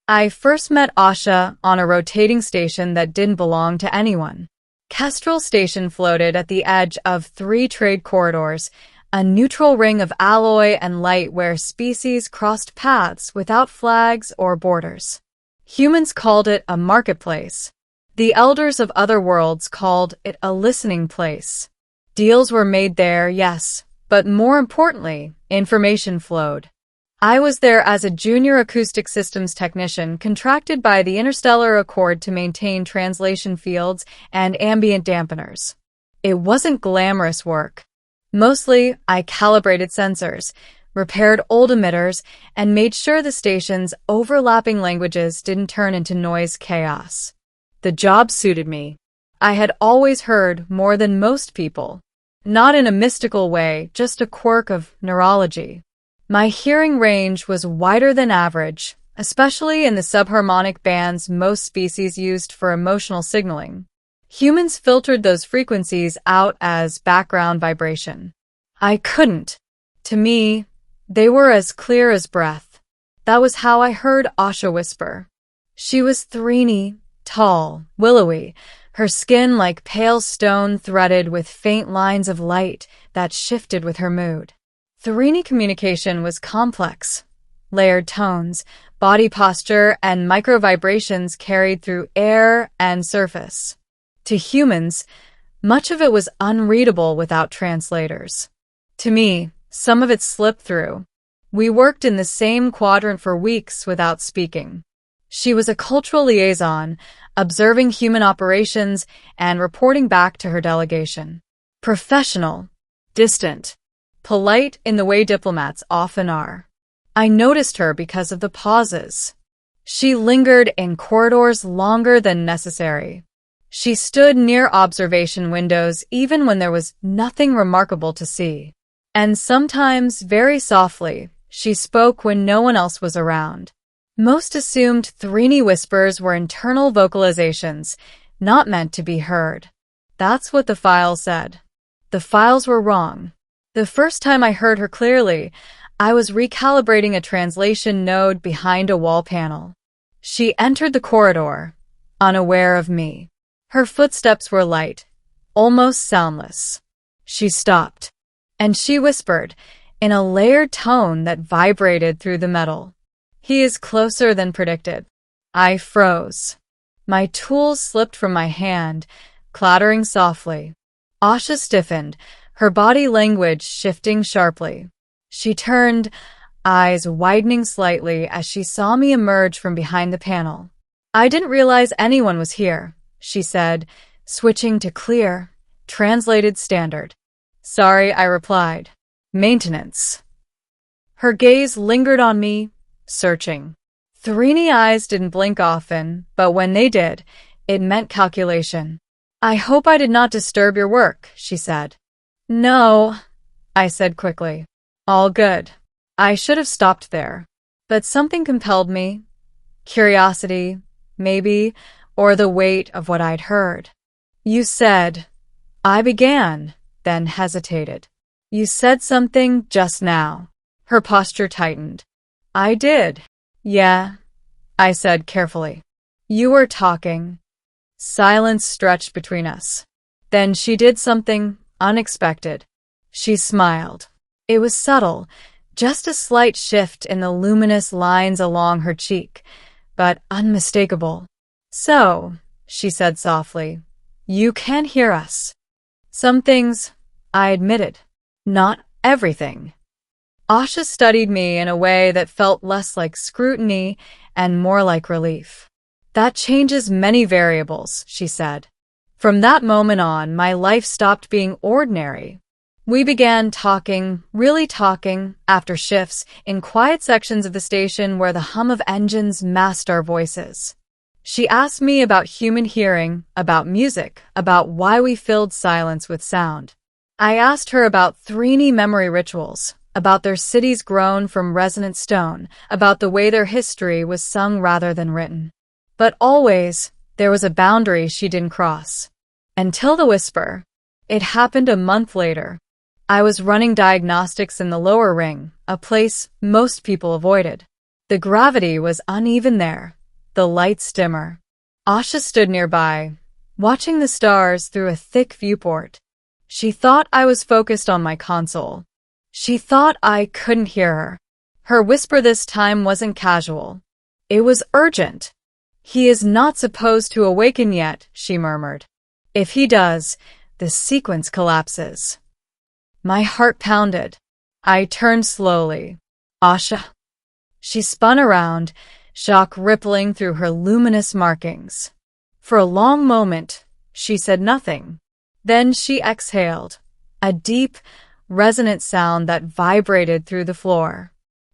I first met Asha on a rotating station that didn't belong to anyone. Kestrel Station floated at the edge of 3 trade corridors, a neutral ring of alloy and light where species crossed paths without flags or borders. Humans called it a marketplace. The elders of other worlds called it a listening place. Deals were made there, yes, but more importantly, information flowed. I was there as a junior acoustic systems technician contracted by the Interstellar Accord to maintain translation fields and ambient dampeners. It wasn't glamorous work. Mostly, I calibrated sensors, repaired old emitters, and made sure the station's overlapping languages didn't turn into noise chaos. The job suited me. I had always heard more than most people. Not in a mystical way, just a quirk of neurology. My hearing range was wider than average, especially in the subharmonic bands most species used for emotional signaling. Humans filtered those frequencies out as background vibration. I couldn't. To me, they were as clear as breath. That was how I heard Asha whisper. She was Threeny, tall, willowy, her skin like pale stone threaded with faint lines of light that shifted with her mood. Threeny communication was complex. Layered tones, body posture, and micro-vibrations carried through air and surface. To humans, much of it was unreadable without translators. To me, some of it slipped through. We worked in the same quadrant for weeks without speaking. She was a cultural liaison, observing human operations and reporting back to her delegation. Professional, distant, polite in the way diplomats often are. I noticed her because of the pauses. She lingered in corridors longer than necessary. She stood near observation windows even when there was nothing remarkable to see. And sometimes, very softly, she spoke when no one else was around. Most assumed Threeny whispers were internal vocalizations, not meant to be heard. That's what the files said. The files were wrong. The first time I heard her clearly, I was recalibrating a translation node behind a wall panel. She entered the corridor, unaware of me. Her footsteps were light, almost soundless. She stopped, and she whispered, in a layered tone that vibrated through the metal. He is closer than predicted. I froze. My tools slipped from my hand, clattering softly. Asha stiffened, her body language shifting sharply. She turned, eyes widening slightly as she saw me emerge from behind the panel. I didn't realize anyone was here, she said, switching to clear, translated standard. Sorry, I replied. Maintenance. Her gaze lingered on me, searching. Threeny eyes didn't blink often, but when they did, it meant calculation. I hope I did not disturb your work, she said. No, I said quickly. All good. I should have stopped there. But something compelled me. Curiosity, maybe, or the weight of what I'd heard. You said, I began, then hesitated. You said something just now. Her posture tightened. I did. Yeah, I said carefully. You were talking. Silence stretched between us. Then she did something unexpected. She smiled. It was subtle, just a slight shift in the luminous lines along her cheek, but unmistakable. So, she said softly, you can hear us. Some things, I admitted. Not everything. Asha studied me in a way that felt less like scrutiny and more like relief. That changes many variables, she said. From that moment on, my life stopped being ordinary. We began talking, really talking, after shifts, in quiet sections of the station where the hum of engines masked our voices. She asked me about human hearing, about music, about why we filled silence with sound. I asked her about Threeny memory rituals, about their cities grown from resonant stone, about the way their history was sung rather than written. But always, there was a boundary she didn't cross. Until the whisper. It happened a month later. I was running diagnostics in the lower ring, a place most people avoided. The gravity was uneven there, the lights dimmer. Asha stood nearby, watching the stars through a thick viewport. She thought I was focused on my console. She thought I couldn't hear her. Her whisper this time wasn't casual. It was urgent. "He is not supposed to awaken yet," she murmured. "If he does, the sequence collapses." My heart pounded. I turned slowly. "Asha." She spun around, shock rippling through her luminous markings. For a long moment, she said nothing. Then she exhaled, a deep, resonant sound that vibrated through the floor.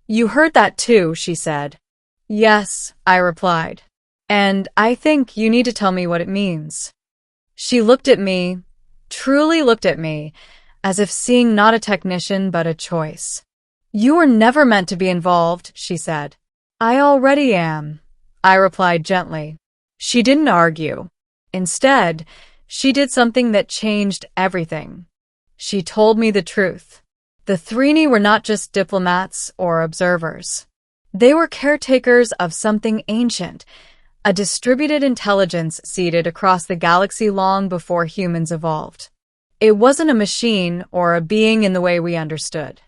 "You heard that too," she said. "Yes," I replied. "And I think you need to tell me what it means." She looked at me, truly looked at me, as if seeing not a technician but a choice. "You were never meant to be involved," she said. "I already am," I replied gently. She didn't argue. Instead, she did something that changed everything. She told me the truth. The Threeni were not just diplomats or observers. They were caretakers of something ancient, a distributed intelligence seeded across the galaxy long before humans evolved. It wasn't a machine or a being in the way we understood.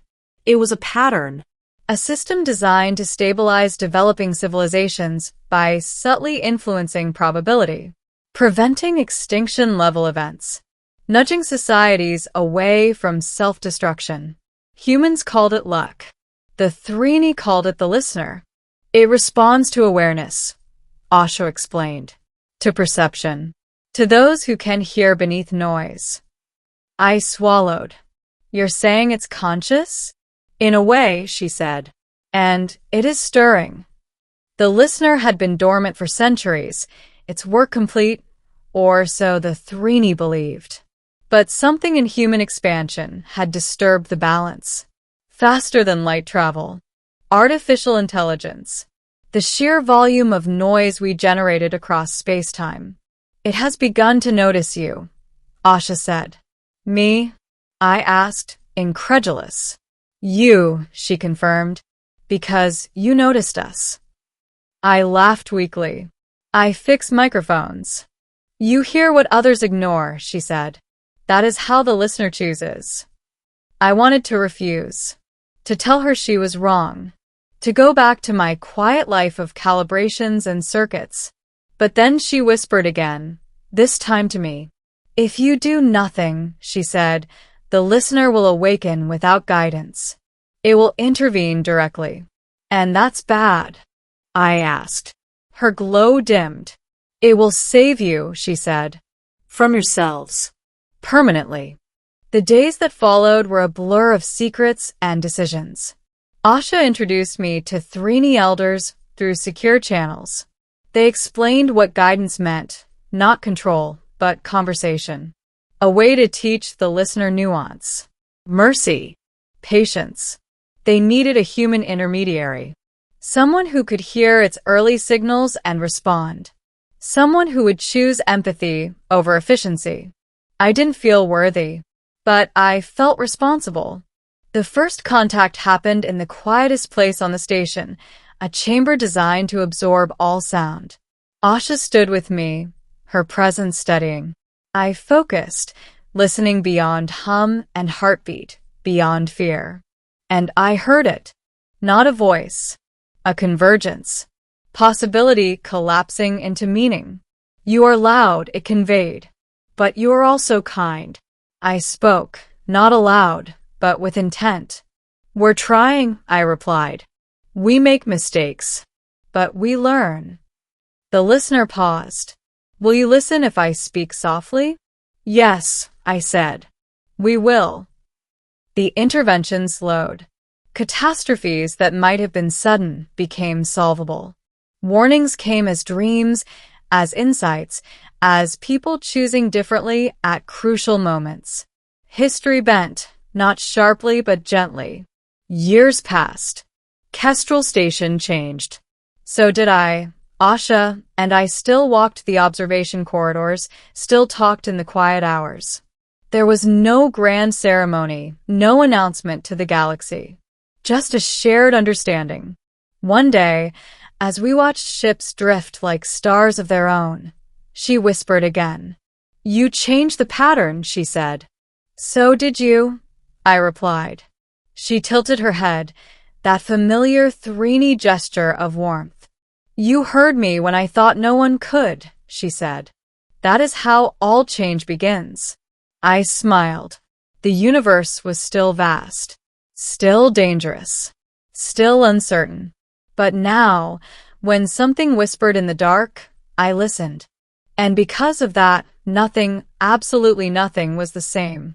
It was a pattern, a system designed to stabilize developing civilizations by subtly influencing probability, preventing extinction-level events, nudging societies away from self-destruction. Humans called it luck. The Threeni called it the listener. "It responds to awareness," Asha explained, "to perception, to those who can hear beneath noise." I swallowed. "You're saying it's conscious?" "In a way," she said. "And it is stirring." The listener had been dormant for centuries, its work complete, or so the Threeni believed. But something in human expansion had disturbed the balance. Faster than light travel. Artificial intelligence. The sheer volume of noise we generated across space-time. "It has begun to notice you," Asha said. "Me?" I asked, incredulous. "You," she confirmed, "because you noticed us." I laughed weakly. "I fix microphones." "You hear what others ignore," she said. "That is how the listener chooses." I wanted to refuse, to tell her she was wrong, to go back to my quiet life of calibrations and circuits. But then she whispered again, this time to me. "If you do nothing," she said, "the listener will awaken without guidance. It will intervene directly." "And that's bad?" I asked. Her glow dimmed. "It will save you," she said. "From yourselves. Permanently." The days that followed were a blur of secrets and decisions. Asha introduced me to Threeni elders through secure channels. They explained what guidance meant, not control, but conversation. A way to teach the listener nuance, mercy, patience. They needed a human intermediary. Someone who could hear its early signals and respond. Someone who would choose empathy over efficiency. I didn't feel worthy, but I felt responsible. The first contact happened in the quietest place on the station, a chamber designed to absorb all sound. Asha stood with me, her presence steadying. I focused, listening beyond hum and heartbeat, beyond fear. And I heard it. Not a voice. A convergence. Possibility collapsing into meaning. "You are loud," it conveyed. "But you are also kind." I spoke, not aloud, but with intent. "We're trying," I replied. "We make mistakes, but we learn." The listener paused. "Will you listen if I speak softly?" "Yes," I said. "We will." The intervention slowed. Catastrophes that might have been sudden became solvable. Warnings came as dreams, as insights, as people choosing differently at crucial moments. History bent, not sharply but gently. Years passed. Kestrel Station changed. So did I. Asha and I still walked the observation corridors, still talked in the quiet hours. There was no grand ceremony, no announcement to the galaxy. Just a shared understanding. One day, as we watched ships drift like stars of their own, she whispered again. "You changed the pattern," she said. "So did you," I replied. She tilted her head, that familiar three-knee gesture of warmth. "You heard me when I thought no one could," she said. "That is how all change begins." I smiled. The universe was still vast, still dangerous, still uncertain. But now, when something whispered in the dark, I listened. And because of that, nothing, absolutely nothing, was the same.